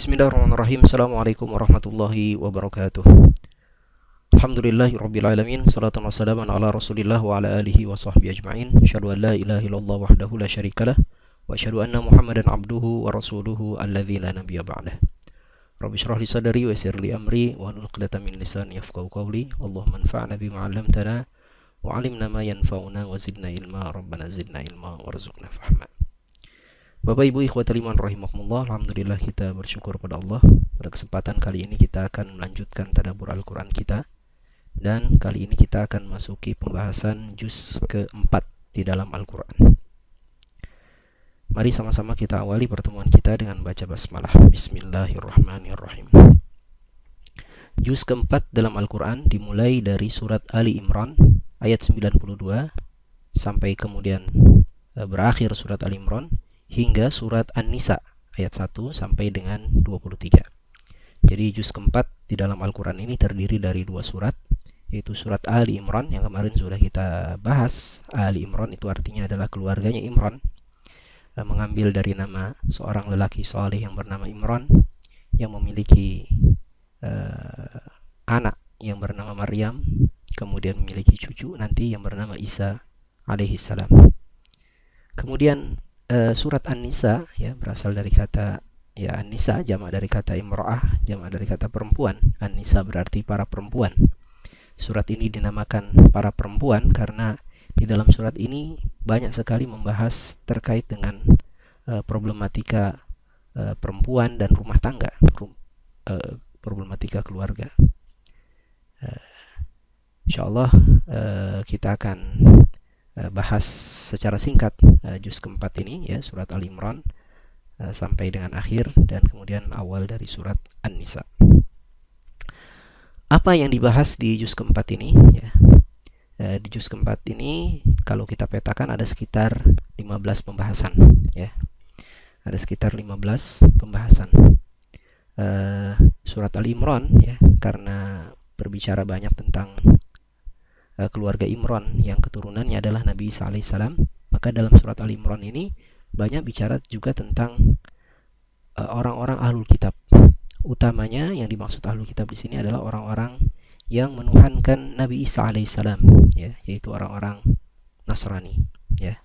Bismillahirrahmanirrahim. Assalamualaikum warahmatullahi wabarakatuh. Alhamdulillahirabbil alamin. Shalatan wassalamun ala Rasulillah wa ala alihi wa sahbihi ajma'in. Asyhadu an la ilaha illallah wahdahu la syarikalah wa asyhadu anna Muhammadan abduhu wa rasuluhu alladzi la nabiyya ba'dah. Rabbi shrah li sadri wa yassir li amri wa hlul 'uqdatam min lisani yafqahu qawli. Allahumma anfa'na bima 'allamtana wa 'allimna ma yanfa'una wa zidna ilma. Rabbana zidna ilma warzuqna fahma. Bapak Ibu ikhwatal iman rahimakumullah, alhamdulillah kita bersyukur pada Allah. Pada kesempatan kali ini kita akan melanjutkan tadabbur Al-Qur'an kita, dan kali ini kita akan masuki pembahasan juz keempat di dalam Al-Qur'an. Mari sama-sama kita awali pertemuan kita dengan baca basmalah. Bismillahirrahmanirrahim. Juz keempat dalam Al-Qur'an dimulai dari surat Ali Imran ayat 92 sampai kemudian berakhir surat Ali Imran hingga surat An-Nisa ayat 1 sampai dengan 23. Jadi juz keempat di dalam Al-Quran ini terdiri dari dua surat, yaitu surat Ali Imran yang kemarin sudah kita bahas. Ali Imran itu artinya adalah keluarganya Imran, mengambil dari nama seorang lelaki saleh yang bernama Imran yang memiliki anak yang bernama Maryam, kemudian memiliki cucu nanti yang bernama Isa alaihissalam. Kemudian surat An-Nisa ya berasal dari kata An-Nisa, jamak dari kata imra'ah, jamak dari kata perempuan. An-Nisa berarti para perempuan. Surat ini dinamakan para perempuan karena di dalam surat ini banyak sekali membahas terkait dengan problematika perempuan dan rumah tangga, problematika keluarga. Insyaallah kita akan bahas secara singkat juz keempat ini ya, surat Ali Imran sampai dengan akhir, dan kemudian awal dari surat An-Nisa. Apa yang dibahas di juz keempat ini ya? Di juz keempat ini kalau kita petakan ada sekitar 15 pembahasan ya. Ada sekitar 15 pembahasan. Surat Ali Imran ya, karena berbicara banyak tentang keluarga Imran yang keturunannya adalah Nabi Isa alaihissalam, maka dalam surat Ali Imran ini banyak bicara juga tentang orang-orang ahlul kitab. Utamanya yang dimaksud ahlul kitab di sini adalah orang-orang yang menuhankan Nabi Isa alaihissalam ya, yaitu orang-orang Nasrani ya.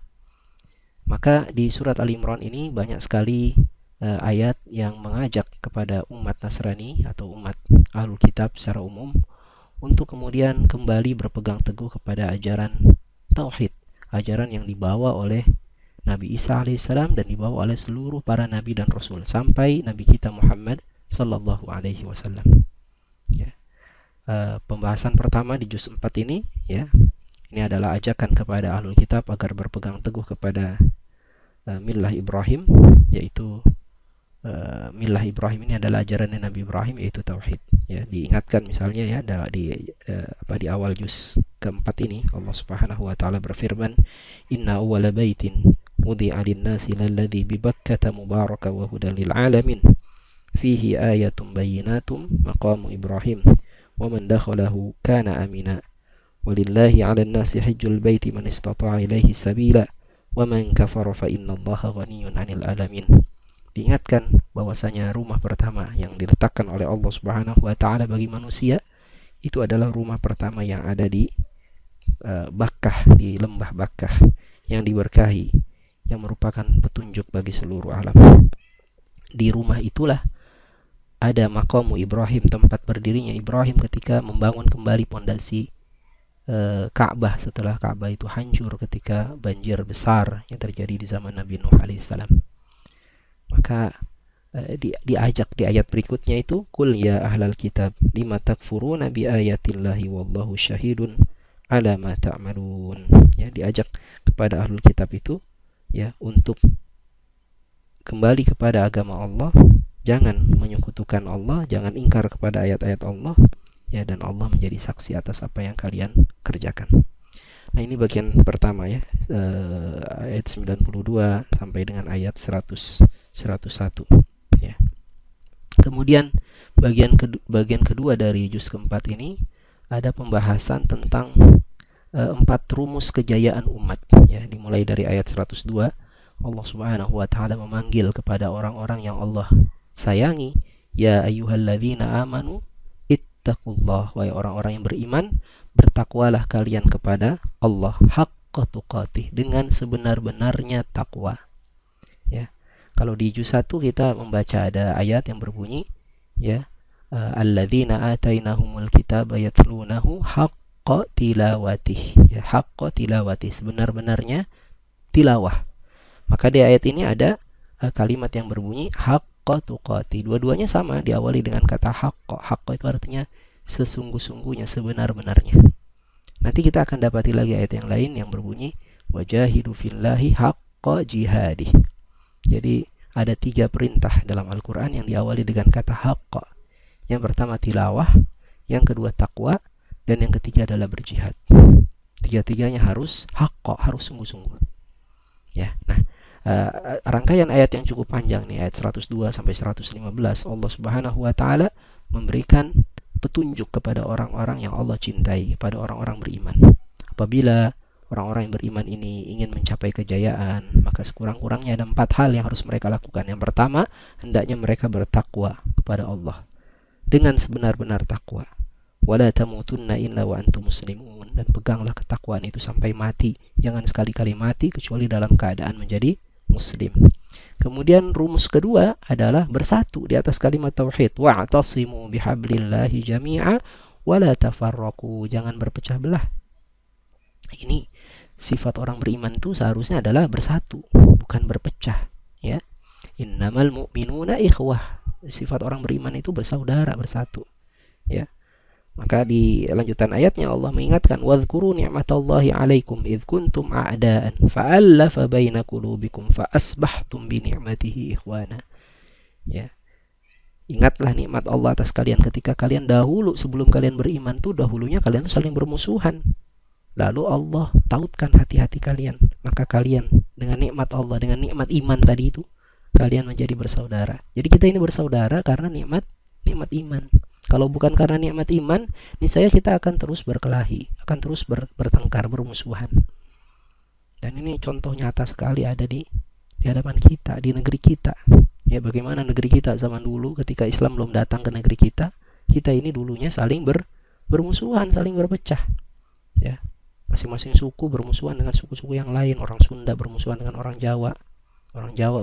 Maka di surat Ali Imran ini banyak sekali ayat yang mengajak kepada umat Nasrani atau umat ahlul kitab secara umum untuk kemudian kembali berpegang teguh kepada ajaran tauhid, ajaran yang dibawa oleh Nabi Isa alaihissalam dan dibawa oleh seluruh para nabi dan rasul sampai Nabi kita Muhammad sallallahu alaihi wasallam. Ya. Pembahasan pertama di juz 4 ini ya, ini adalah ajakan kepada ahlul kitab agar berpegang teguh kepada millah Ibrahim, yaitu millah Ibrahim ini adalah ajaran Nabi Ibrahim, yaitu tauhid ya. Diingatkan misalnya ya di awal juz keempat ini Allah Subhanahu wa taala berfirman, inna awwala baitin wudi'a lin-nasi lalladzi bi Bakkah mubaraka wa hudan lil alamin fihi ayatun bayyinatun maqamu Ibrahim wa man dakhalahu kana amina walillahi 'alan nasi hajjul baiti man istata'a ilaihi sabila wa man kafara fa innallaha ghaniyyun 'anil alamin. Diingatkan bahwasanya rumah pertama yang diletakkan oleh Allah Subhanahu wa taala bagi manusia itu adalah rumah pertama yang ada di Bakkah, di lembah Bakkah yang diberkahi, yang merupakan petunjuk bagi seluruh alam. Di rumah itulah ada maqamu Ibrahim, tempat berdirinya Ibrahim ketika membangun kembali pondasi Ka'bah setelah Ka'bah itu hancur ketika banjir besar yang terjadi di zaman Nabi Nuh alaihissalam. Maka diajak di ayat berikutnya itu, qul ya ahlal kitab lima takfuruna bi ayatillahi wallahu syahidun ala ma ta'malun. Ya, diajak kepada ahlul kitab itu ya untuk kembali kepada agama Allah, jangan menyekutukan Allah, jangan ingkar kepada ayat-ayat Allah ya, dan Allah menjadi saksi atas apa yang kalian kerjakan. Nah, ini bagian pertama ya, ayat 92 sampai dengan ayat 101 ya. Kemudian bagian kedua dari juz keempat ini ada pembahasan tentang 4 rumus kejayaan umat ya. Dimulai dari ayat 102, Allah Subhanahu wa taala memanggil kepada orang-orang yang Allah sayangi, Ya ayyuhalladzina amanu ittaqullah, wahai orang-orang yang beriman, bertakwalah kalian kepada Allah haqqa tuqatih, dengan sebenar-benarnya takwa. Ya. Kalau di juz 1 kita membaca ada ayat yang berbunyi ya, alladzina atainahumul kitaba yatlunahu haqqa tilawatih, ya, haqqa tilawatih, sebenar-benarnya tilawah. Maka di ayat ini ada kalimat yang berbunyi haqqa tuqati. Dua-duanya sama, diawali dengan kata haqqa. Haqqa itu artinya sesungguh-sungguhnya, sebenar-benarnya. Nanti kita akan dapati lagi ayat yang lain yang berbunyi wajahidu fillahi haqqa jihadih. Jadi ada 3 perintah dalam Al-Quran yang diawali dengan kata haqqa. Yang pertama tilawah, yang kedua takwa, dan yang ketiga adalah berjihad. Tiga-tiganya harus haqqa, harus sungguh-sungguh. Ya, nah rangkaian ayat yang cukup panjang nih, ayat 102 sampai 115, Allah Subhanahu wa taala memberikan petunjuk kepada orang-orang yang Allah cintai, kepada orang-orang beriman. Apabila orang-orang yang beriman ini ingin mencapai kejayaan, maka sekurang-kurangnya ada 4 hal yang harus mereka lakukan. Yang pertama, hendaknya mereka bertakwa kepada Allah dengan sebenar-benar takwa. Wala tamutunna illa wa antum muslimun, dan peganglah ketakwaan itu sampai mati. Jangan sekali-kali mati kecuali dalam keadaan menjadi muslim. Kemudian rumus kedua adalah bersatu di atas kalimat tauhid. Wa'tasimu bihablillahi jami'a wala tafarraqu, jangan berpecah belah. Ini sifat orang beriman itu seharusnya adalah bersatu, bukan berpecah, ya. Innamal mu'minuna ikhwah. Sifat orang beriman itu bersaudara, bersatu, ya. Maka di lanjutan ayatnya Allah mengingatkan, wadhkuru ni'matallahi 'alaikum idz kuntum a'daan fa'alafa baina qulubikum fa asbahtum bi ni'matihi ikhwana. Ya. Ingatlah nikmat Allah atas kalian ketika kalian dahulu, sebelum kalian beriman tuh dahulunya kalian tuh saling bermusuhan. Lalu Allah tautkan hati-hati kalian, maka kalian dengan nikmat Allah, dengan nikmat iman tadi itu, kalian menjadi bersaudara. Jadi kita ini bersaudara karena nikmat iman. Kalau bukan karena nikmat iman, niscaya kita akan terus berkelahi, akan terus bertengkar, bermusuhan. Dan ini contoh nyata sekali ada di hadapan kita, di negeri kita. Ya, bagaimana negeri kita zaman dulu ketika Islam belum datang ke negeri kita ini dulunya saling bermusuhan, saling berpecah. Ya, masing-masing suku bermusuhan dengan suku-suku yang lain. Orang Sunda bermusuhan dengan orang Jawa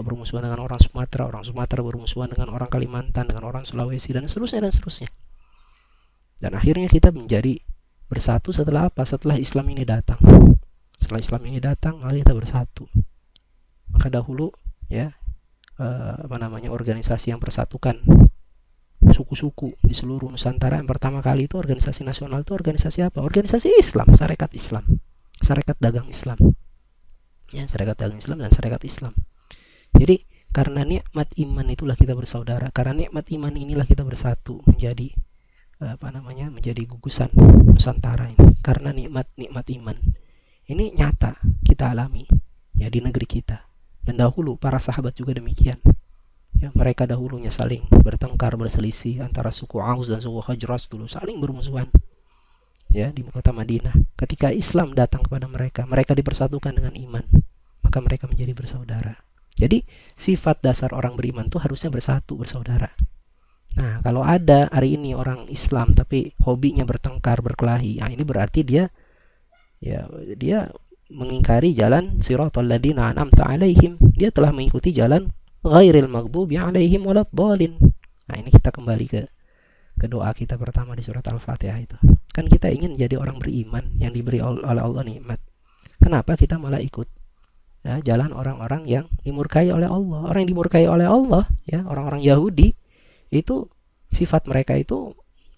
bermusuhan dengan orang Sumatera bermusuhan dengan orang Kalimantan, dengan orang Sulawesi, dan seterusnya. Dan akhirnya kita menjadi bersatu setelah apa? Setelah Islam ini datang. Setelah Islam ini datang, maka kita bersatu. Maka dahulu ya organisasi yang persatukan suku-suku di seluruh Nusantara yang pertama kali itu organisasi nasional itu organisasi apa? Organisasi Islam, Sarekat Islam, Sarekat Dagang Islam. Ya, Sarekat Dagang Islam dan Sarekat Islam. Jadi karena nikmat iman itulah kita bersaudara, karena nikmat iman inilah kita bersatu menjadi menjadi gugusan Nusantara ini. Karena nikmat iman ini nyata kita alami ya di negeri kita. Dan dahulu para sahabat juga demikian. Ya, mereka dahulunya saling bertengkar, berselisih antara suku Aus dan suku Khazraj dulu saling bermusuhan. Ya, di kota Madinah. Ketika Islam datang kepada mereka, mereka dipersatukan dengan iman. Maka mereka menjadi bersaudara. Jadi sifat dasar orang beriman itu harusnya bersatu, bersaudara. Nah, kalau ada hari ini orang Islam tapi hobinya bertengkar, berkelahi, nah ini berarti dia mengingkari jalan siratal ladzina an'amta 'alaihim. Dia telah mengikuti jalan ghairil maghdubi 'alaihim waladdallin. Nah, ini kita kembali ke doa kita pertama di surat Al-Fatihah itu. Kan kita ingin jadi orang beriman yang diberi oleh Allah nikmat. Kenapa kita malah ikut jalan orang-orang yang dimurkai oleh Allah? Orang yang dimurkai oleh Allah, ya, orang-orang Yahudi itu sifat mereka itu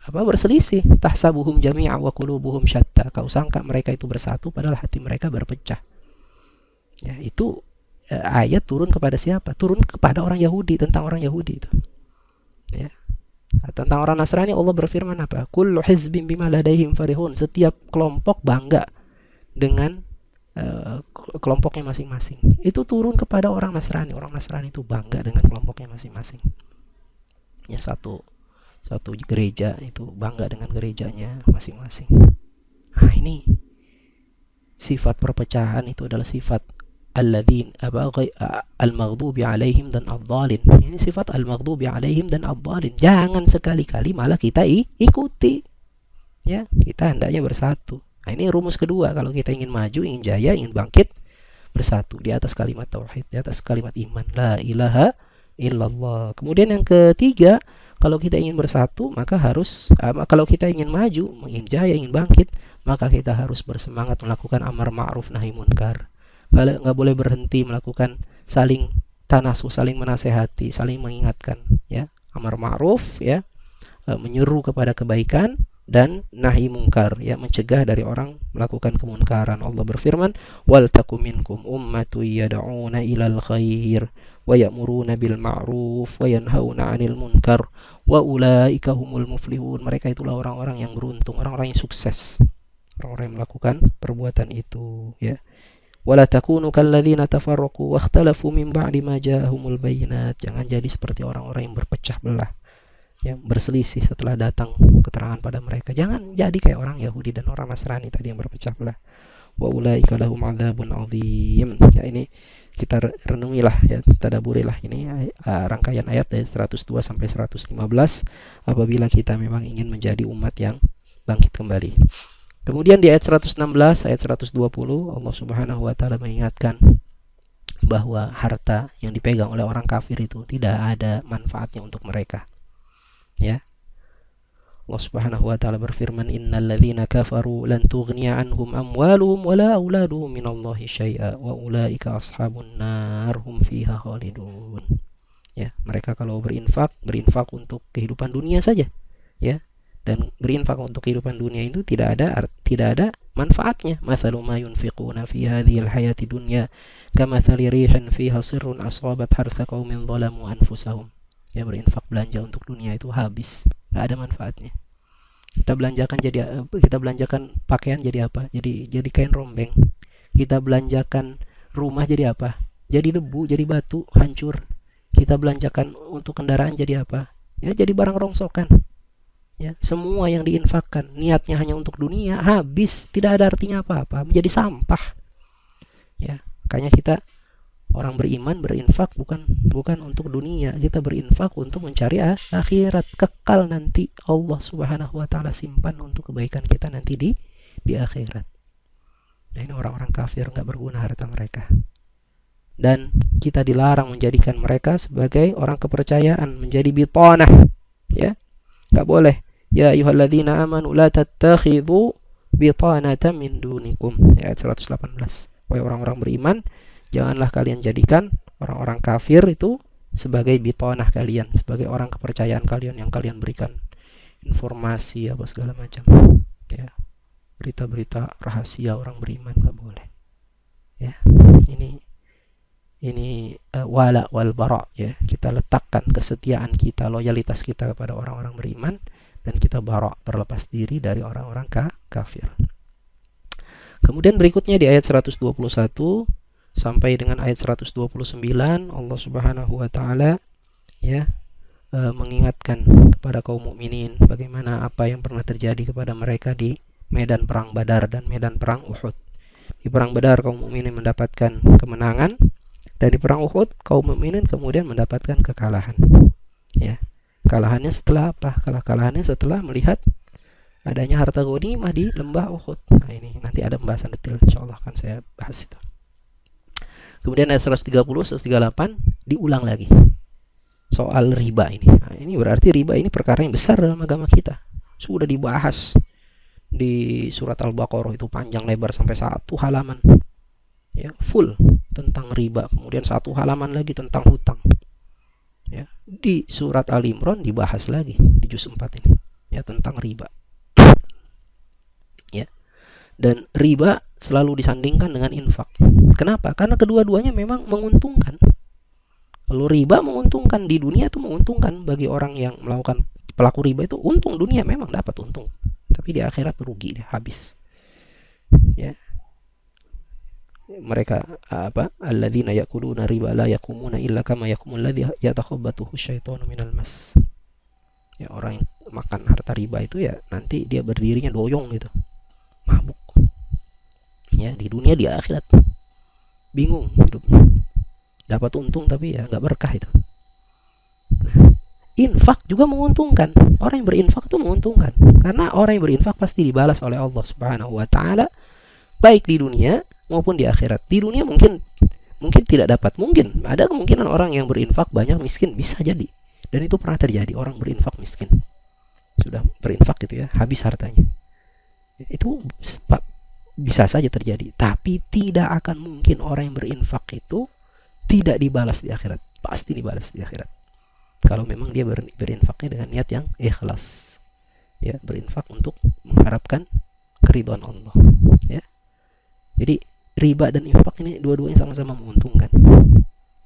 berselisih. Tahsabuhum jami'a wa qulubuhum syatta. Kau sangka mereka itu bersatu padahal hati mereka berpecah. Ya, itu ayat turun kepada siapa? Turun kepada orang Yahudi, tentang orang Yahudi itu. Ya. Tentang orang Nasrani Allah berfirman apa? Kullu hizbin bima ladaihim farihun. Setiap kelompok bangga dengan kelompoknya masing-masing. Itu turun kepada orang Nasrani. Orang Nasrani itu bangga dengan kelompoknya masing-masing. Ya, satu gereja itu bangga dengan gerejanya masing-masing. Nah, ini sifat perpecahan itu adalah sifat alladzin al-maghdubi alaihim dan ad-dhalin. Ini sifat al-maghdubi alaihim dan ad-dhalin. Jangan sekali-kali malah kita ikuti. Ya, kita hendaknya bersatu. Nah, ini rumus kedua kalau kita ingin maju, ingin jaya, ingin bangkit, bersatu di atas kalimat tauhid, di atas kalimat iman, la ilaha illallah. Kemudian yang ketiga, kalau kita ingin bersatu, maka harus kalau kita ingin maju, ingin jaya, ingin bangkit, maka kita harus bersemangat melakukan amar ma'ruf nahi munkar. Kalau nggak boleh berhenti melakukan saling tanasuh, saling menasehati, saling mengingatkan, ya, amar ma'ruf, ya, menyeru kepada kebaikan, dan nahi mungkar, ya, mencegah dari orang melakukan kemunkaran. Allah berfirman, wal takum minkum ummatu yad'una ilal khair wa ya'muruna bil ma'ruf wa yanhauna 'anil munkar wa ulaika humul muflihun. Mereka itulah orang-orang yang beruntung, orang-orang yang sukses, orang-orang yang melakukan perbuatan itu, ya. Wala takunu kalladzina tafarraqu wakhtalafu min ba'di ma ja'ahumul bayyinat. Jangan jadi seperti orang-orang yang berpecah belah, yang berselisih setelah datang keterangan pada mereka. Jangan jadi kayak orang Yahudi dan orang Nasrani tadi yang berpecah belah. Wa ulaika lahum adzabun adzim. Ya, ini kita renungilah, ya, tadaburilah ini rangkaian ayat dari 102 sampai 115 apabila kita memang ingin menjadi umat yang bangkit kembali. Kemudian di ayat 116, ayat 120 Allah Subhanahu wa taala mengingatkan bahwa harta yang dipegang oleh orang kafir itu tidak ada manfaatnya untuk mereka. Ya, Allah Subhanahu wa taala berfirman, innal ladzina kafaru lan tughniya anhum amwaluhum wala auladuhum minallahi syai'a wa ulaika ashabun nar hum fiha khalidun. Ya, mereka kalau berinfak untuk kehidupan dunia saja, ya, dan berinfak untuk kehidupan dunia itu tidak ada manfaatnya. Mathalu ma yunfiquna fi hadhil hayati dunya kamathali rihin fiha sirrun asabat hartha qaumin zalamu anfusahum. Ya, berinfak belanja untuk dunia itu habis, nggak ada manfaatnya. Kita belanjakan pakaian jadi apa? Jadi kain rombeng. Kita belanjakan rumah jadi apa? Jadi debu, jadi batu, hancur. Kita belanjakan untuk kendaraan jadi apa? Ya, jadi barang rongsokan. Ya, semua yang diinfakkan niatnya hanya untuk dunia, habis, tidak ada artinya apa-apa, menjadi sampah. Ya, makanya kita orang beriman berinfak bukan untuk dunia, kita berinfak untuk mencari akhirat kekal nanti. Allah Subhanahu wa taala simpan untuk kebaikan kita nanti di akhirat. Nah, ini orang-orang kafir, nggak berguna harta mereka. Dan kita dilarang menjadikan mereka sebagai orang kepercayaan, menjadi bitanah, ya. Nggak boleh. Ya ayyuhalladzina amanu la tattakhidhu bitanatan min dunikum. Ayat 118. Wahai orang-orang beriman, janganlah kalian jadikan orang-orang kafir itu sebagai bitanah kalian, sebagai orang kepercayaan kalian yang kalian berikan informasi apa segala macam. Ya. Berita-berita rahasia orang beriman nggak boleh. Ya. Ini wala wal bara, ya. Kita letakkan kesetiaan kita, loyalitas kita kepada orang-orang beriman, dan kita bara, berlepas diri dari orang-orang kafir. Kemudian berikutnya di ayat 121 sampai dengan ayat 129 Allah Subhanahu wa taala, ya, mengingatkan kepada kaum mukminin bagaimana apa yang pernah terjadi kepada mereka di medan perang Badar dan medan perang Uhud. Di perang Badar kaum mukminin mendapatkan kemenangan, dan di perang Uhud kaum mukminin kemudian mendapatkan kekalahan. Ya. Kekalahannya setelah apa? Kekalahannya setelah melihat adanya harta ghanimah di lembah Uhud. Nah, ini nanti ada pembahasan detail, insyaallah akan saya bahas itu. Kemudian ayat 130, 138 diulang lagi soal riba ini. Nah, ini berarti riba ini perkara yang besar dalam agama kita. Sudah dibahas di surat Al-Baqarah, itu panjang lebar sampai 1 halaman. Ya, full tentang riba. Kemudian 1 halaman lagi tentang hutang. Ya, di surat Al-Imran dibahas lagi di juz 4 ini, ya, tentang riba. Ya. Dan riba selalu disandingkan dengan infak. Kenapa? Karena kedua-duanya memang menguntungkan. Kalau riba menguntungkan di dunia, itu menguntungkan bagi orang yang melakukan pelaku riba, itu untung dunia, memang dapat untung. Tapi di akhirat rugi, dia habis. Ya. Mereka apa? Alladzina yaquluna riba la yaqumuna illa kama yaqumul ladzi yatakhabbathu syaitanu minal mas. Ya, orang yang makan harta riba itu ya nanti dia berdirinya doyong gitu. Mabuk. Ya, di dunia di akhirat. bingung hidupnya, dapat untung tapi ya nggak berkah itu. Nah, infak juga menguntungkan. Orang yang berinfak itu menguntungkan, karena orang yang berinfak pasti dibalas oleh Allah Subhanahu wa taala baik di dunia maupun di akhirat. Di dunia mungkin tidak dapat, mungkin ada kemungkinan orang yang berinfak banyak miskin, bisa jadi, dan itu pernah terjadi. Orang berinfak miskin, sudah berinfak gitu ya, habis hartanya, itu bisa saja terjadi. Tapi tidak akan mungkin orang yang berinfak itu tidak dibalas di akhirat, pasti dibalas di akhirat, kalau memang dia berinfaknya dengan niat yang ikhlas, ya, berinfak untuk mengharapkan keridhaan Allah, ya. Jadi riba dan infak ini dua-duanya sama-sama menguntungkan,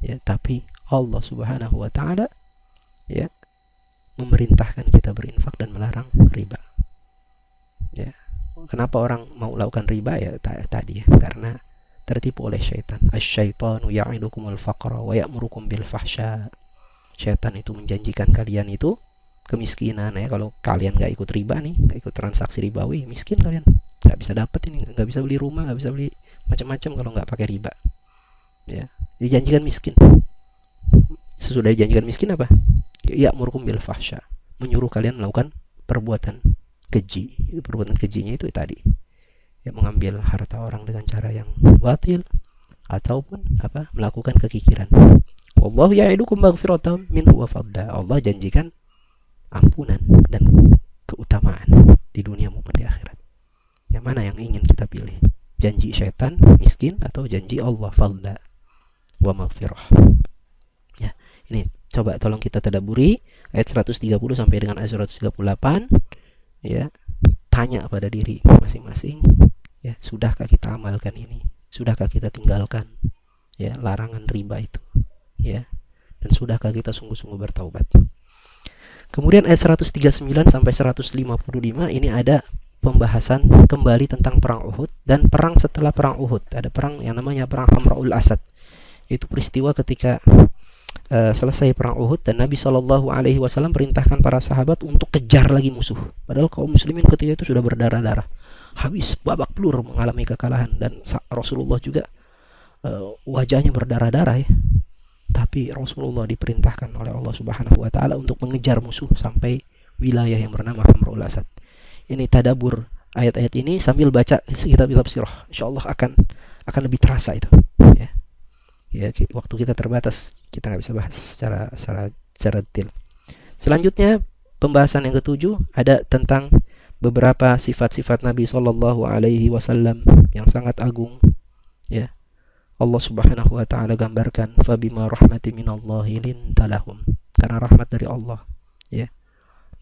ya, tapi Allah Subhanahu wa taala, ya, memerintahkan kita berinfak dan melarang riba, ya. Kenapa orang mau lakukan riba? Ya tadi ya, karena tertipu oleh syaitan. Asy-syaitanu ya'idukumul faqra wa ya'murukum bil fahsya. Syaitan itu menjanjikan kalian itu kemiskinan, ya. Kalau kalian nggak ikut riba nih, nggak ikut transaksi ribawi, miskin kalian, nggak bisa dapat ini, nggak bisa beli rumah, nggak bisa beli macam-macam kalau nggak pakai riba, ya. Dijanjikan miskin. Sesudah dijanjikan miskin apa? Ya'murukum bil fahsya, menyuruh kalian melakukan perbuatan keji. Perbuatan kejinya itu tadi, ya, mengambil harta orang dengan cara yang batil ataupun apa, melakukan kekikiran. Wallahu ya'idukum maghfiratan minhu wa fadla. Allah janjikan ampunan dan keutamaan di dunia maupun di akhirat. Yang mana yang ingin kita pilih? Janji syaitan miskin atau janji Allah fadla wa maghfirah? Ya, ini coba tolong kita tadabburi ayat 130 sampai dengan ayat 138, ya. Tanya pada diri masing-masing, ya, sudahkah kita amalkan ini? Sudahkah kita tinggalkan, ya, larangan riba itu, ya? Dan sudahkah kita sungguh-sungguh bertaubat? Kemudian ayat 139 sampai 155 ini ada pembahasan kembali tentang perang Uhud dan perang setelah perang Uhud. Ada perang yang namanya perang Hamra'ul Asad. Itu peristiwa ketika selesai perang Uhud dan Nabi Shallallahu Alaihi Wasallam perintahkan para sahabat untuk kejar lagi musuh. Padahal kaum muslimin ketika itu sudah berdarah-darah, habis babak belur mengalami kekalahan, dan Rasulullah juga wajahnya berdarah-darah, ya. Tapi Rasulullah diperintahkan oleh Allah Subhanahu Wa Taala untuk mengejar musuh sampai wilayah yang bernama Hamra'ul Asad. Ini tadabur ayat-ayat ini sambil baca kitab-kitab sirah, insyaallah akan lebih terasa itu, ya. Ya, waktu kita terbatas, kita nggak bisa bahas secara detail. Selanjutnya pembahasan yang ketujuh ada tentang beberapa sifat-sifat Nabi Shallallahu Alaihi Wasallam yang sangat agung, ya. Allah Subhanahu Wa Taala gambarkan, fabima rahmati minallahi lintalahum, karena rahmat dari Allah, ya,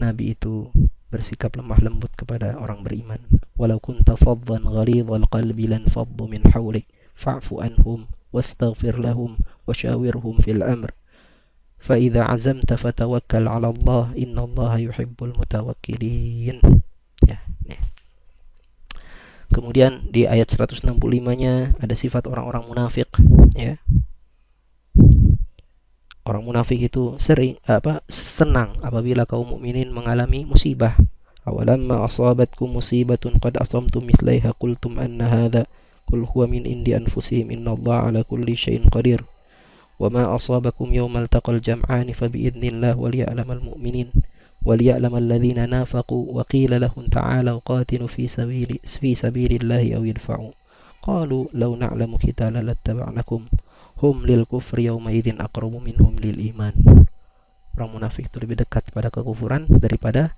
Nabi itu bersikap lemah lembut kepada orang beriman. Walau kunta faddan ghalidhal qalbi lan faddu min hawlik fa'fu anhum wastaghfir lahum washawirhum fil amr fa idza azamta fatawakkal 'ala Allah innallaha yuhibbul mutawakkilin. Ya, nih. Kemudian di ayat 165-nya ada sifat orang-orang munafik, ya. Orang munafik itu senang apabila kaum mukminin mengalami musibah. Awalamma asabatkum musibatun qad asabtum mithlaiha qultum anna hadza qul huwa min indi anfusihim innallaha ala kulli syai'in qadir. Wama asabakum yawmal taqal jam'ani fabiidznillah waliya'lamal mu'minin waliya'lamal ladzina nafaqu wa qila lahum ta'alu qatilu fi sabilillahi aw idfa'u qalu law na'lamu qitalan lattaba'nakum hum lil kufri yawma idzin aqrabu minhum lil iman. Orang munafik itu lebih dekat pada kekufuran daripada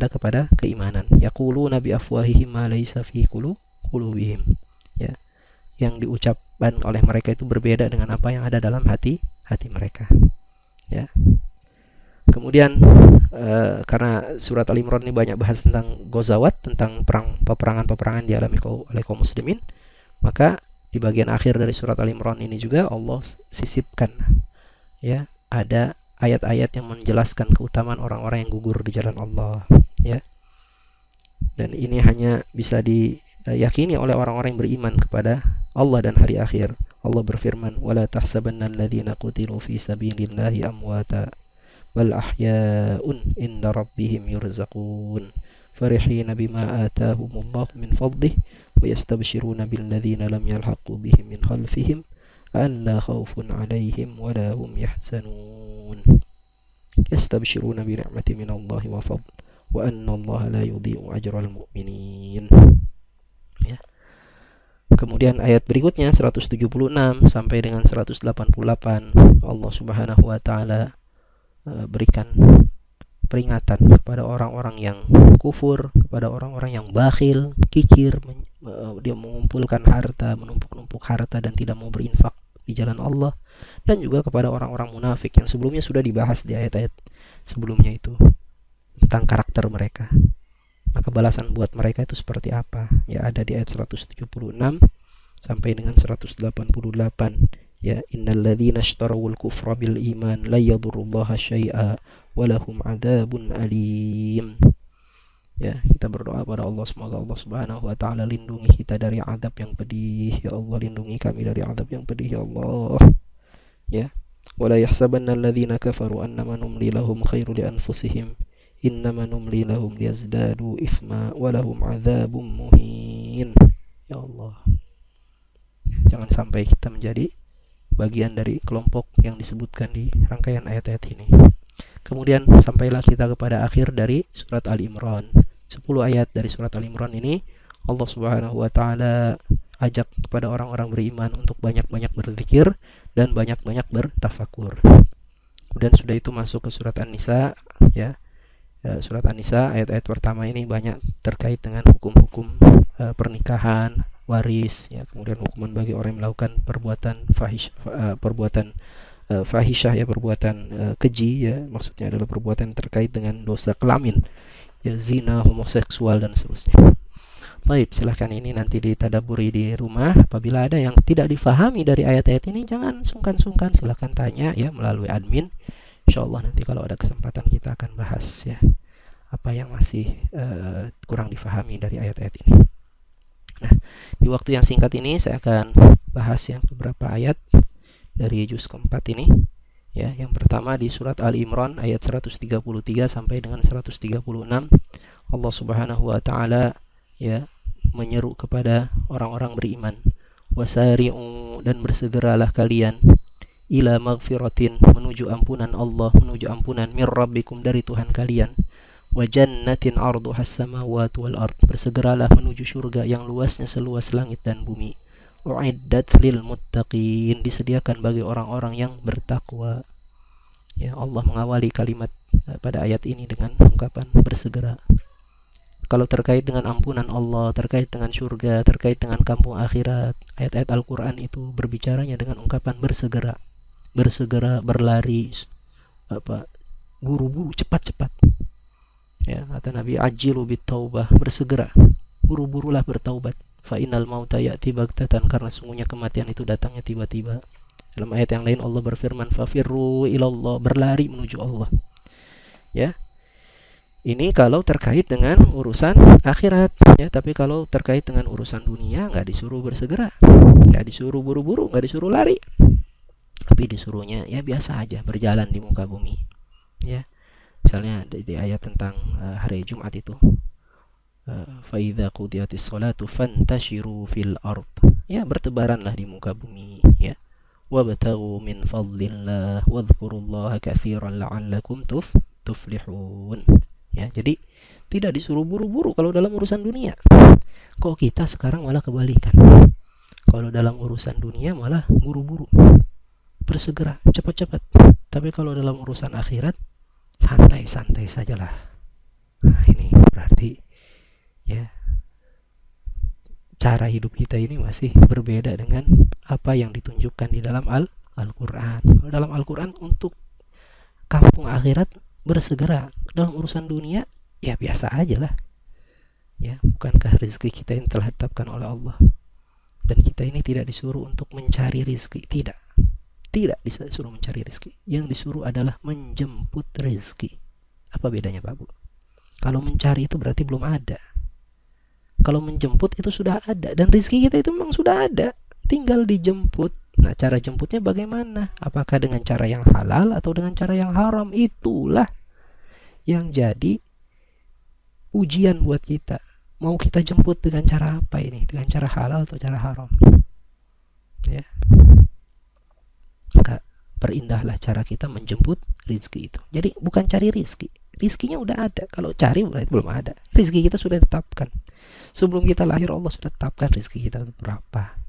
kepada keimanan. Yaquluna bi afwahihim ma laysa fi qulubihim, ya. Yang diucapkan oleh mereka itu berbeda dengan apa yang ada dalam hati mereka, ya. Kemudian karena surat Al-Imran ini banyak bahas tentang ghazawat, tentang peperangan dialami oleh kaum muslimin, maka di bagian akhir dari surat Al-Imran ini juga Allah sisipkan, ya, ada ayat-ayat yang menjelaskan keutamaan orang-orang yang gugur di jalan Allah, ya. Dan ini hanya bisa diyakini oleh orang-orang yang beriman kepada Allah dan hari akhir. Allah berfirman, "Wala tahsabannal ladzina qutilu fi sabilillahi amwata bal ahya'un inda rabbihim yurzaqun farihina bima atahumullahu min fadlihi ويستبشرون بالذين لم يلحقوا بهم من خلفهم ألا خوف عليهم ولا هم يحزنون يستبشرون بنعمة من الله وفضل وأن الله لا يضيع أجر المؤمنين. Ya. Kemudian ayat berikutnya 176 sampai dengan 188 Allah Subhanahu wa taala berikan peringatan kepada orang-orang yang kufur, kepada orang-orang yang bakhil, kikir, dia mengumpulkan harta, menumpuk-numpuk harta dan tidak mau berinfak di jalan Allah, dan juga kepada orang-orang munafik yang sebelumnya sudah dibahas di ayat-ayat sebelumnya itu tentang karakter mereka. Maka balasan buat mereka itu seperti apa? Ya, ada di ayat 176 sampai dengan 188. Ya, innalladzina ishtarawul kufra bil iman la yadurullaha syai'a walahum adzabun alim. Ya, kita berdoa pada Allah, semoga Allah Subhanahu wa taala lindungi kita dari azab yang pedih. Ya Allah, lindungi kami dari azab yang pedih, ya Allah. Ya, wala yahsabanna alladzina kafaru annama numli lahum khairu li anfusihim innama numli lahum liyazdadu ithma walahum adzabun muhin. Ya Allah, jangan sampai kita menjadi bagian dari kelompok yang disebutkan di rangkaian ayat-ayat ini. Kemudian sampailah kita kepada akhir dari surat Al-Imran. 10 ayat dari surat Al-Imran ini Allah Subhanahu wa taala ajak kepada orang-orang beriman untuk banyak-banyak berzikir dan banyak-banyak bertafakur. Kemudian sudah itu masuk ke surat An-Nisa, ya. Surat An-Nisa ayat-ayat pertama ini banyak terkait dengan hukum-hukum pernikahan, waris, ya, kemudian hukuman bagi orang yang melakukan perbuatan fahisyah, ya, perbuatan keji, ya, maksudnya adalah perbuatan terkait dengan dosa kelamin, ya, zina, homoseksual dan seterusnya. Baik, silahkan ini nanti ditadaburi di rumah. Apabila ada yang tidak difahami dari ayat-ayat ini, jangan sungkan-sungkan, silahkan tanya, ya, melalui admin. Insyaallah nanti kalau ada kesempatan kita akan bahas, ya, apa yang masih kurang difahami dari ayat-ayat ini. Nah, di waktu yang singkat ini saya akan bahas yang beberapa ayat dari juz keempat ini. Ya, yang pertama di surat Al-Imran ayat 133 sampai dengan 136. Allah Subhanahu wa taala, ya, menyeru kepada orang-orang beriman, wasari'u, dan bersegeralah kalian, ila magfiratin, menuju ampunan Allah, menuju ampunan, mir rabbikum, dari Tuhan kalian, wa jannatin arduhas samawati wal ard, bersegeralah menuju surga yang luasnya seluas langit dan bumi, uiddat lil muttaqin, disediakan bagi orang-orang yang bertakwa. Ya, Allah mengawali kalimat pada ayat ini dengan ungkapan bersegera. Kalau terkait dengan ampunan Allah, terkait dengan surga, terkait dengan kampung akhirat, ayat-ayat Al-Quran itu berbicaranya dengan ungkapan bersegera. Bersegera, berlari, buru-buru, cepat-cepat. Ya, kata Nabi, ajilu bitaubah, bersegera, buru-burulah bertaubat. Fa innal mauta ya'ti baghtatan, karena sungguhnya kematian itu datangnya tiba-tiba. Dalam ayat yang lain Allah berfirman, fafirru ilallah, berlari menuju Allah. Ya. Ini kalau terkait dengan urusan akhirat, ya. Tapi kalau terkait dengan urusan dunia, nggak disuruh bersegera, nggak disuruh buru-buru, nggak disuruh lari, tapi disuruhnya, ya, biasa aja berjalan di muka bumi, ya. Misalnya di ayat tentang hari Jumat itu, fa idza qudiyatis sholatu fantashiru fil ard, ya, bertebaranlah di muka bumi, ya, wabtaghu min fadlillah wadhkurullaha katsiran la'allakum tuflihun. Ya, jadi tidak disuruh buru-buru kalau dalam urusan dunia. Kok kita sekarang malah kebalikan? Kalau dalam urusan dunia malah buru-buru, bersegera, cepat-cepat. Tapi kalau dalam urusan akhirat, santai-santai sajalah. Nah, ini berarti, ya, cara hidup kita ini masih berbeda dengan apa yang ditunjukkan di dalam Al-Quran. Kalau dalam Al-Quran untuk kampung akhirat bersegera, dalam urusan dunia, ya, biasa aja lah. Ya, bukankah rezeki kita yang telah ditetapkan oleh Allah? Dan kita ini tidak disuruh untuk mencari rezeki, tidak disuruh mencari rezeki. Yang disuruh adalah menjemput rezeki. Apa bedanya, Pak Bu? Kalau mencari itu berarti belum ada. Kalau menjemput itu sudah ada, dan rezeki kita itu memang sudah ada, tinggal dijemput. Nah, cara jemputnya bagaimana? Apakah dengan cara yang halal atau dengan cara yang haram? Itulah yang jadi ujian buat kita. mau kita jemput dengan cara apa ini? Dengan cara halal atau cara haram? Ya. Maka perindahlah cara kita menjemput rizki itu. Jadi bukan cari rizki. Rizkinya udah ada. Kalau cari berarti belum ada. Rizki kita sudah ditetapkan. Sebelum kita lahir Allah sudah tetapkan rizki kita berapa.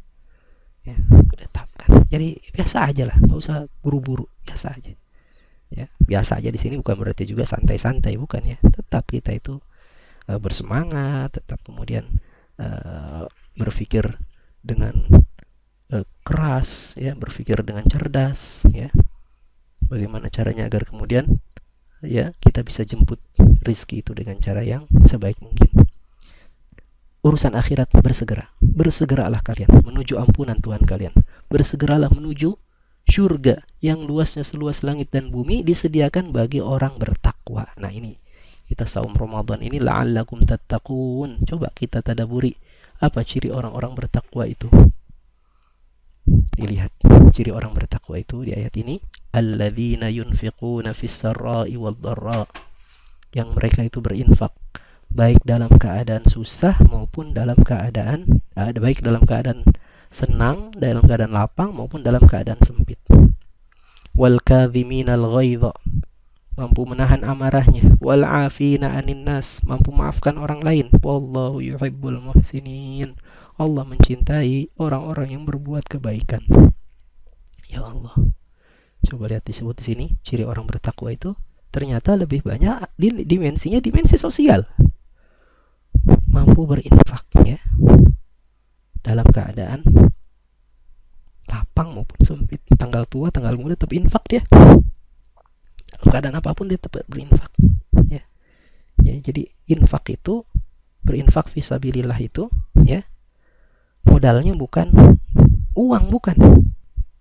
Ya, sudah tetapkan. Jadi biasa aja lah, nggak usah buru-buru, biasa aja. Ya, biasa aja di sini bukan berarti juga santai-santai, bukan ya. Tetap kita itu bersemangat, tetap kemudian berpikir dengan keras, ya, berpikir dengan cerdas, ya. Bagaimana caranya agar kemudian ya kita bisa jemput rizki itu dengan cara yang sebaik mungkin. Urusan akhirat bersegeralah kalian menuju ampunan Tuhan kalian, bersegeralah menuju surga yang luasnya seluas langit dan bumi, disediakan bagi orang bertakwa. Nah ini kita saum Ramadan ini la'allakum tattaqun. Coba kita tadaburi apa ciri orang-orang bertakwa itu. Dilihat ciri orang bertakwa itu di ayat ini, alladzina yunfiquna fis sarra'i wad dharra, yang mereka itu berinfak baik dalam keadaan susah maupun dalam keadaan baik dalam keadaan senang, dalam keadaan lapang maupun dalam keadaan sempit. Wal kadhiminal ghaidha, mampu menahan amarahnya. Wal afina 'anil nas, mampu maafkan orang lain. Wallahu yuhibbul muhsinin, Allah mencintai orang-orang yang berbuat kebaikan. Ya Allah, coba lihat disebut di sini ciri orang bertakwa itu ternyata lebih banyak dimensinya, dimensi sosial. Mampu berinfak, ya, dalam keadaan lapang maupun sempit, tanggal tua tanggal muda tetap infak dia, dalam keadaan apapun dia tetap berinfak, ya. Ya, jadi infak itu, berinfak fisabilillah itu, ya, modalnya bukan uang, bukan.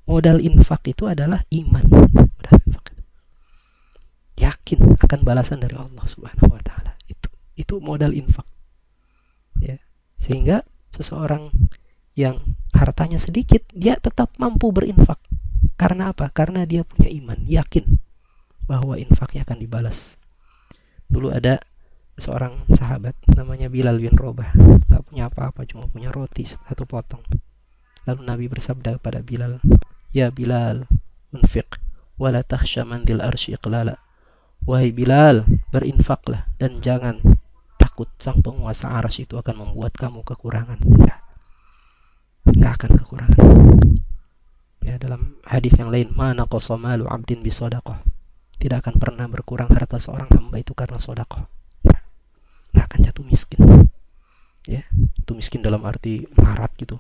Modal infak itu adalah iman. Modal infak, yakin akan balasan dari Allah Subhanahu wa taala. Itu modal infak. Ya, sehingga seseorang yang hartanya sedikit dia tetap mampu berinfak. Karena apa? Karena dia punya iman, yakin bahwa infaknya akan dibalas. Dulu ada seorang sahabat namanya Bilal bin Rabah, gak punya apa-apa, cuma punya roti satu potong. Lalu Nabi bersabda kepada Bilal, ya Bilal, unfiq wala takhsha man dil arsy iqlala. Wahai Bilal, berinfaklah dan jangan takut sang penguasa arsy itu akan membuat kamu kekurangan. Enggak akan kekurangan. Ya, dalam hadis yang lain, ma naqasa malu 'abdin bi shadaqah, tidak akan pernah berkurang harta seorang hamba itu karena sedekah. Enggak akan jatuh miskin. Ya, itu miskin dalam arti marat gitu.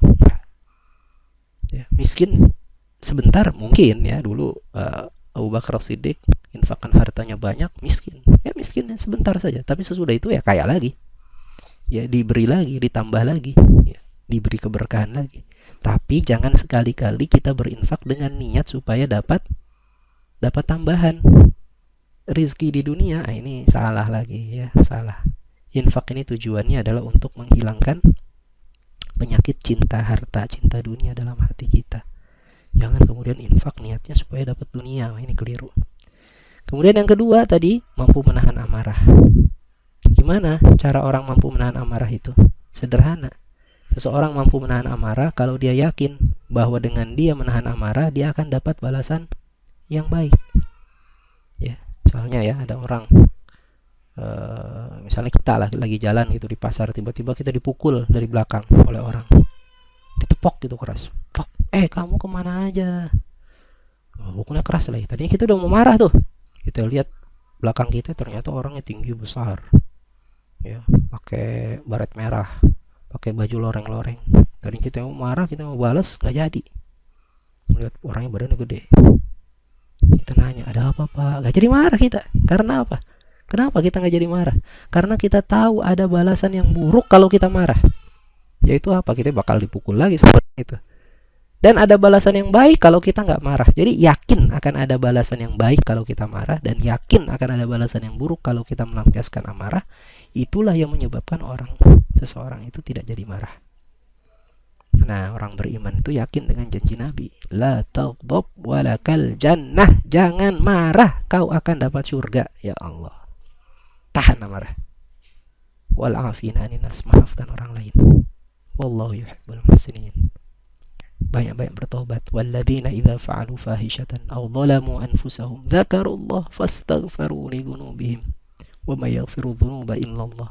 Ya, miskin sebentar mungkin, ya, dulu Abu Bakar Siddiq infakkan hartanya banyak, miskin. Ya miskinnya sebentar saja, tapi sesudah itu ya kaya lagi. Ya diberi lagi, ditambah lagi, ya, diberi keberkahan lagi. Tapi jangan sekali-kali kita berinfak dengan niat supaya dapat tambahan rizki di dunia. Ini salah lagi, ya, salah. Infak ini tujuannya adalah untuk menghilangkan penyakit cinta harta, cinta dunia dalam hati kita. Jangan kemudian infak niatnya supaya dapat dunia. Ini keliru. Kemudian yang kedua tadi, mampu menahan amarah. Gimana cara orang mampu menahan amarah itu? Sederhana. Seseorang mampu menahan amarah kalau dia yakin bahwa dengan dia menahan amarah dia akan dapat balasan yang baik. Ya, misalnya ya ada orang, misalnya kita lagi jalan gitu di pasar, tiba-tiba kita dipukul dari belakang oleh orang, ditepok gitu keras. Pok, kamu kemana aja? Pukulnya keras lagi. Tadinya kita udah mau marah tuh. Kita lihat belakang kita ternyata orangnya tinggi besar, ya, pakai baret merah, pakai baju loreng-loreng. Tadi kita mau marah, kita mau balas, nggak jadi. Melihat orangnya badannya gede, kita nanya, ada apa pak? Nggak jadi marah kita. Karena apa? Kenapa kita nggak jadi marah? Karena kita tahu ada balasan yang buruk kalau kita marah, yaitu apa? Kita bakal dipukul lagi seperti itu. Dan ada balasan yang baik kalau kita nggak marah. Jadi yakin akan ada balasan yang baik kalau kita marah, dan yakin akan ada balasan yang buruk kalau kita melampiaskan amarah. Itulah yang menyebabkan seseorang itu tidak jadi marah. Nah, orang beriman itu yakin dengan janji Nabi, la taghdab walakal jannah, jangan marah, kau akan dapat surga. Ya Allah, tahan amarah. wal 'afina 'anil nas, maafkan orang lain. Wallahu yuhibbul muhsinin. Banyak-banyak bertobat. Walladzina idza fa'alu fahishatan aw dhalamu anfusahum dzakarullah fastaghfiru li dzunubihim wa may yaghfiru dzunuba illallah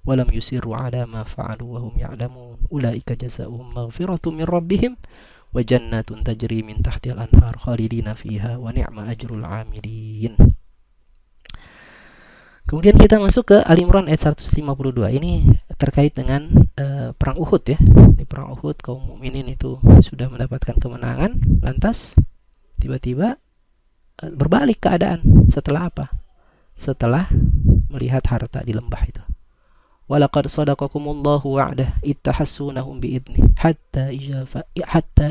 wa lam yusirru 'ala ma fa'alu wa hum ya'lamun ulaika jazaohum maghfiratun min rabbihim wa jannatun tajri min tahtiha al-anhar khalidina fiha wa ni'ma ajrul 'amilin. Kemudian kita masuk ke Al-Imran ayat 152. Ini terkait dengan perang Uhud ya. Di perang Uhud kaum mukminin itu sudah mendapatkan kemenangan, lantas tiba-tiba berbalik keadaan. Setelah apa? Setelah melihat harta di lembah itu. Walaqad sadaqakumullahu wa'dah ittahassunahum bi'idni hatta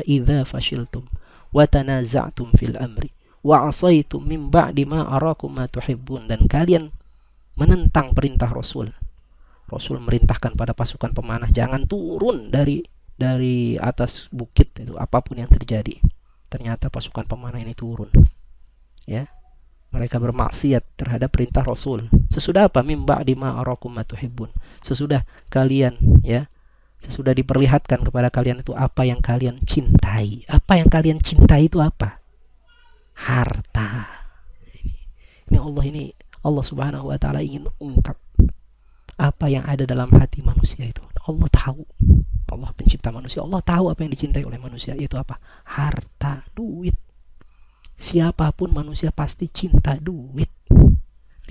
idza fashiltum wa tanaza'tum fil amri wa 'asaitum min ba'di ma arakum ma tuhibbun. Dan kalian menentang perintah Rasul. Rasul merintahkan pada pasukan pemanah jangan turun dari atas bukit itu apapun yang terjadi. Ternyata pasukan pemanah ini turun. Ya. Mereka bermaksiat terhadap perintah Rasul. Sesudah apa? Mim ba'di ma arakum ma tuhibbun. Sesudah kalian ya, sesudah diperlihatkan kepada kalian itu apa yang kalian cintai. Apa yang kalian cintai itu apa? Harta. Ini Allah Subhanahu wa taala ingin ungkap apa yang ada dalam hati manusia itu. Allah tahu. Allah pencipta manusia. Allah tahu apa yang dicintai oleh manusia. Itu apa? Harta, duit. Siapapun manusia pasti cinta duit.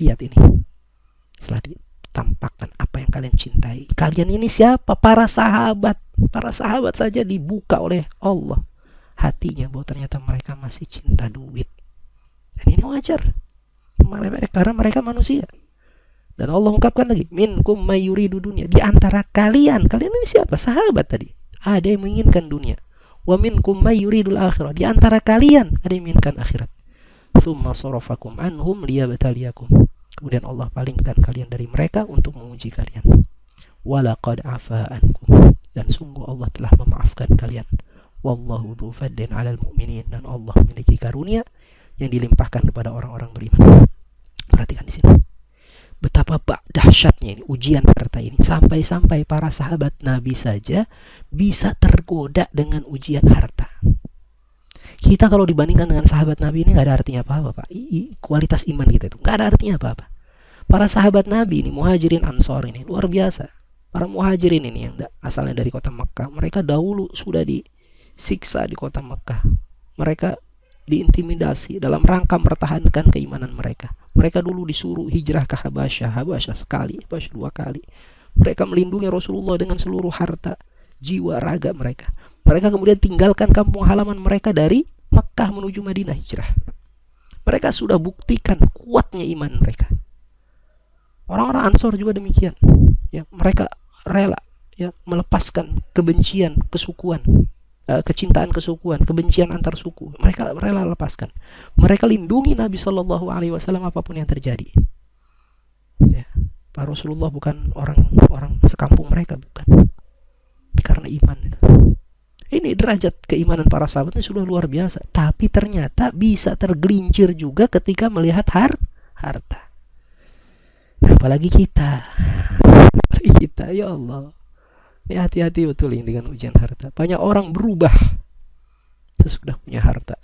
Lihat ini. Setelah ditampakkan apa yang kalian cintai. Kalian ini siapa? Para sahabat. Para sahabat saja dibuka oleh Allah hatinya bahwa ternyata mereka masih cinta duit. Dan ini wajar. Karena mereka manusia. Dan Allah ungkapkan lagi, minkum may yuridu dunya, di antara kalian ini siapa? Sahabat tadi. Ada yang menginginkan dunia. Wa minkum may yuridul akhirah, di antara kalian ada yang menginginkan akhirat. Tsumma sarafakum anhum liyabtaliyakum. Kemudian Allah palingkan kalian dari mereka untuk menguji kalian. Walaqad afa ankum, dan sungguh Allah telah memaafkan kalian. Wallahu dzu fadlin 'alal mu'minin, dan Allah memiliki karunia yang dilimpahkan kepada orang-orang beriman. Perhatikan di sini. Betapa dahsyatnya ini ujian harta ini, sampai-sampai para sahabat Nabi saja bisa tergoda dengan ujian harta. Kita kalau dibandingkan dengan sahabat Nabi ini nggak ada artinya apa-apa, Pak. Kualitas iman kita itu nggak ada artinya apa-apa. Para sahabat Nabi ini, Muhajirin Ansor ini luar biasa. Para Muhajirin ini yang asalnya dari kota Makkah, mereka dahulu sudah disiksa di kota Makkah. Mereka diintimidasi dalam rangka mempertahankan keimanan mereka. Mereka dulu disuruh hijrah ke Habasyah sekali, Habasyah 2 kali. Mereka melindungi Rasulullah dengan seluruh harta, jiwa, raga mereka. Mereka kemudian tinggalkan kampung halaman mereka dari Makkah menuju Madinah hijrah. Mereka sudah buktikan kuatnya iman mereka. Orang-orang Ansor juga demikian. Ya, mereka rela ya melepaskan kebencian kesukuan, kecintaan kesukuan, kebencian antar suku. Mereka rela lepaskan. Mereka lindungi Nabi Shallallahu Alaihi Wasallam apapun yang terjadi. Ya, Pak Rasulullah bukan orang sekampung mereka, bukan. Karena iman itu. Ini derajat keimanan para sahabat ini sudah luar biasa. Tapi ternyata bisa tergelincir juga ketika melihat harta. Nah, apalagi kita, ya Allah. Ya, hati-hati betul ini dengan ujian harta. Banyak orang berubah sesudah punya harta.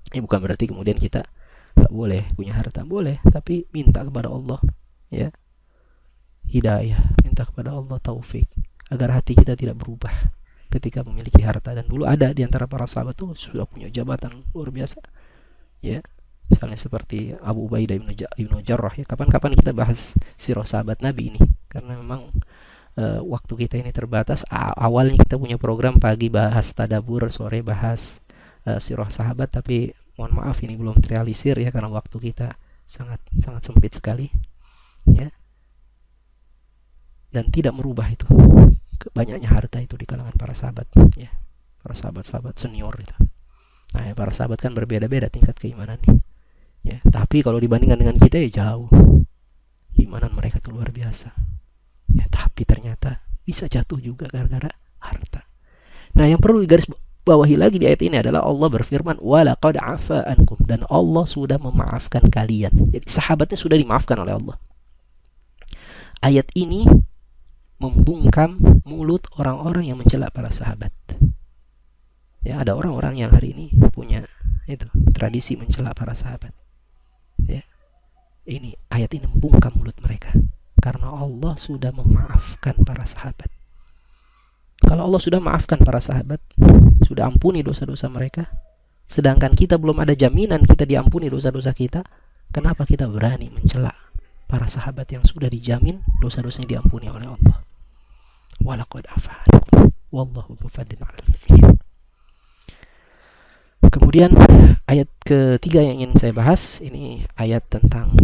Ini bukan berarti kemudian kita gak boleh punya harta. Boleh, tapi minta kepada Allah ya hidayah, minta kepada Allah taufik agar hati kita tidak berubah ketika memiliki harta. Dan dulu ada di antara para sahabat tuh sudah punya jabatan luar biasa ya. Misalnya seperti Abu Ubaidah ibnu Jarrah ya. Kapan-kapan kita bahas sirah sahabat Nabi ini, karena memang waktu kita ini terbatas. Awalnya kita punya program pagi bahas tadabur, sore bahas sirah sahabat, tapi mohon maaf ini belum terrealisir ya karena waktu kita sangat sempit sekali ya. Dan tidak merubah itu banyaknya harta itu di kalangan para sahabat ya. Para sahabat senior itu. Nah, ya, para sahabat kan berbeda-beda tingkat keimanannya. Ya, tapi kalau dibandingkan dengan kita ya jauh. Imanan mereka itu luar biasa. Ya, tapi ternyata bisa jatuh juga gara-gara harta. Nah, yang perlu digaris bawahi lagi di ayat ini adalah Allah berfirman, "Walaqad afa ankum," dan Allah sudah memaafkan kalian. Jadi sahabatnya sudah dimaafkan oleh Allah. Ayat ini membungkam mulut orang-orang yang mencela para sahabat. Ya, ada orang-orang yang hari ini punya itu tradisi mencela para sahabat. Ya. Ini ayat ini membungkam mulut mereka karena Allah sudah memaafkan para sahabat. Kalau Allah sudah maafkan para sahabat, sudah ampuni dosa-dosa mereka, sedangkan kita belum ada jaminan kita diampuni dosa-dosa kita, kenapa kita berani mencela para sahabat yang sudah dijamin dosa-dosanya diampuni oleh Allah? Walaqad afa ankum wallahu dzu fadlin 'alal mu'minin. Kemudian ayat ketiga yang ingin saya bahas ini ayat tentang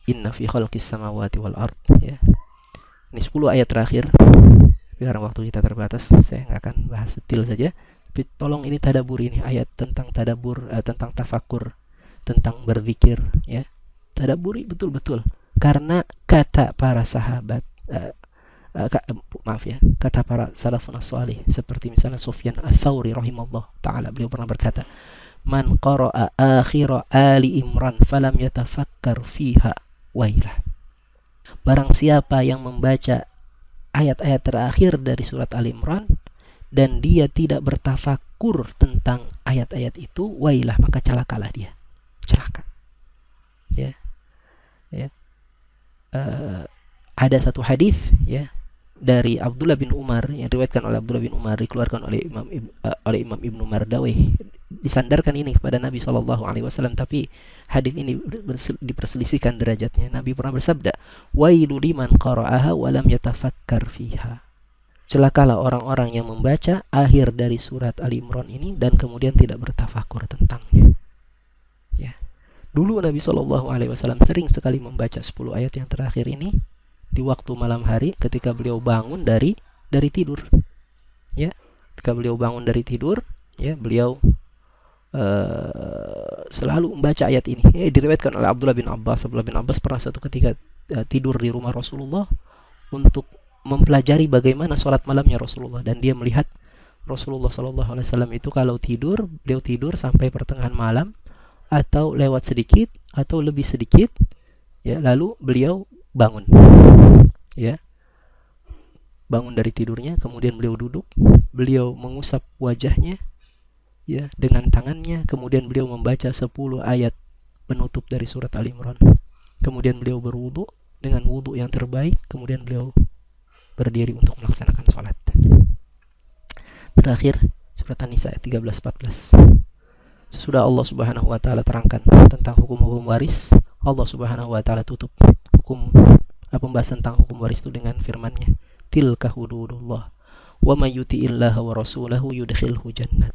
inna fi khalqis samawati wal ard, ya. Ini 10 ayat terakhir. Karena waktu kita terbatas, saya nggak akan bahas detail saja. Tapi tolong ini tadabur, ini ayat tentang tadabur, tentang tafakur, tentang berzikir, ya. Tadaburi betul-betul. Karena kata para sahabat, kata para salafun as-salih, seperti misalnya Sufyan ats-Tsauri rahimahullah taala, beliau pernah berkata, man qara'a akhira ali imran falam yatafakkar fiha wailah. Barang siapa yang membaca ayat-ayat terakhir dari surat Ali Imran dan dia tidak bertafakur tentang ayat-ayat itu, wailah, maka celakalah dia. Celaka. Ya. Ya. Ada satu hadis, ya, dari Abdullah bin Umar yang diriwayatkan oleh Abdullah bin Umar, dikeluarkan oleh Imam Ibnu Mardawih, disandarkan ini kepada Nabi SAW, tapi hadis ini diperselisihkan derajatnya. Nabi pernah bersabda, wailu liman qara'aha wa lam yatafakkar fiha. Celakalah orang-orang yang membaca akhir dari surat Ali Imran ini dan kemudian tidak bertafakur tentangnya. Ya. Dulu Nabi SAW sering sekali membaca 10 ayat yang terakhir ini di waktu malam hari ketika beliau bangun dari tidur. Ya, ketika beliau bangun dari tidur, ya, beliau selalu membaca ayat ini. Diriwayatkan oleh Abdullah bin Abbas. Abdullah bin Abbas pernah suatu ketika tidur di rumah Rasulullah untuk mempelajari bagaimana sholat malamnya Rasulullah, dan dia melihat Rasulullah SAW itu kalau tidur, beliau tidur sampai pertengahan malam atau lewat sedikit atau lebih sedikit, ya, lalu beliau bangun, ya, bangun dari tidurnya, kemudian beliau duduk, beliau mengusap wajahnya, ya, dengan tangannya, kemudian beliau membaca 10 ayat penutup dari surat Ali Imran, kemudian beliau berwudu dengan wudu yang terbaik, kemudian beliau berdiri untuk melaksanakan sholat. Terakhir surat An-Nisa ayat 13-14. Sesudah Allah Subhanahu wa taala terangkan tentang hukum-hukum waris, Allah Subhanahu wa taala tutup pembahasan tentang hukum waris itu dengan firman-Nya, tilka hududullah wa may yuti'illaha wa rasulahu yudkhilhu jannat.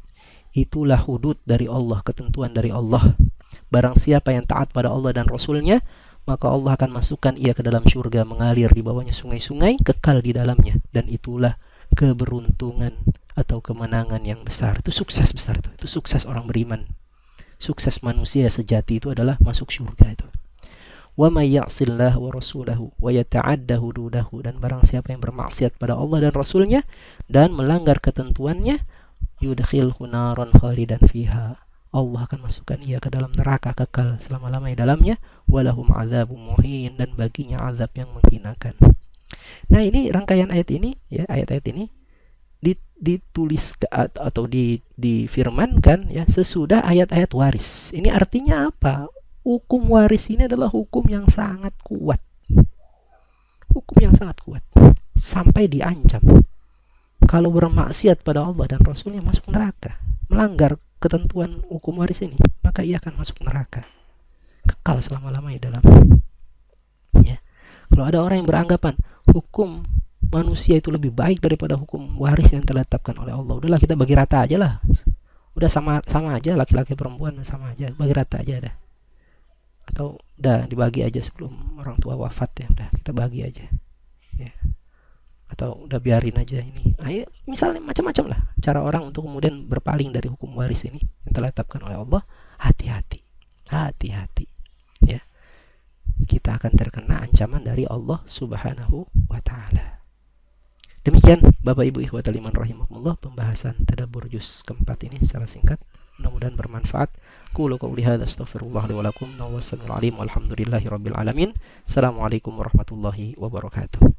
Itulah hudud dari Allah, ketentuan dari Allah. Barang siapa yang taat pada Allah dan Rasulnya, maka Allah akan masukkan ia ke dalam surga, mengalir di bawahnya sungai-sungai, kekal di dalamnya. Dan itulah keberuntungan atau kemenangan yang besar. Itu sukses besar itu. Itu sukses orang beriman. Sukses manusia sejati itu adalah masuk surga itu. Wa may ya'sillah wa rasulahu wa yata'adda hududahu, dan barang siapa yang bermaksiat pada Allah dan Rasulnya dan melanggar ketentuannya, yudkhilhu naran khalidan fiha, Allah akan masukkan ia ke dalam neraka kekal selama-lamanya di dalamnya, walahum adzabun muhin, dan baginya azab yang menghinakan. Nah, ini rangkaian ayat ini, ya, ayat-ayat ini ditulis atau difirmankan, ya, sesudah ayat-ayat waris. Ini artinya apa? Hukum waris ini adalah hukum yang sangat kuat. Hukum yang sangat kuat. Sampai diancam. Kalau bermaksiat pada Allah dan Rasulnya masuk neraka, melanggar ketentuan hukum waris ini, maka ia akan masuk neraka, kekal selama-lamanya dalam. Ya. Kalau ada orang yang beranggapan hukum manusia itu lebih baik daripada hukum waris yang telah ditetapkan oleh Allah, udahlah kita bagi rata aja lah, udah sama aja, laki-laki perempuan sama aja, bagi rata aja dah, atau udah dibagi aja sebelum orang tua wafat, ya udah kita bagi aja, ya, atau udah biarin aja ini. Ayo, misalnya macam-macam lah cara orang untuk kemudian berpaling dari hukum waris ini yang telah ditetapkan oleh Allah. Hati-hati, ya, kita akan terkena ancaman dari Allah Subhanahu wa taala. Demikian Bapak Ibu ikhwatal iman rahimakumullah, pembahasan tadabbur juz keempat ini secara singkat. mudah-mudahan bermanfaat. Qulu qouli hadza astaghfirullah li wa lakum. Wassalaamu alaikum warahmatullahi wabarakatuh. Assalamualaikum warahmatullahi wabarakatuh.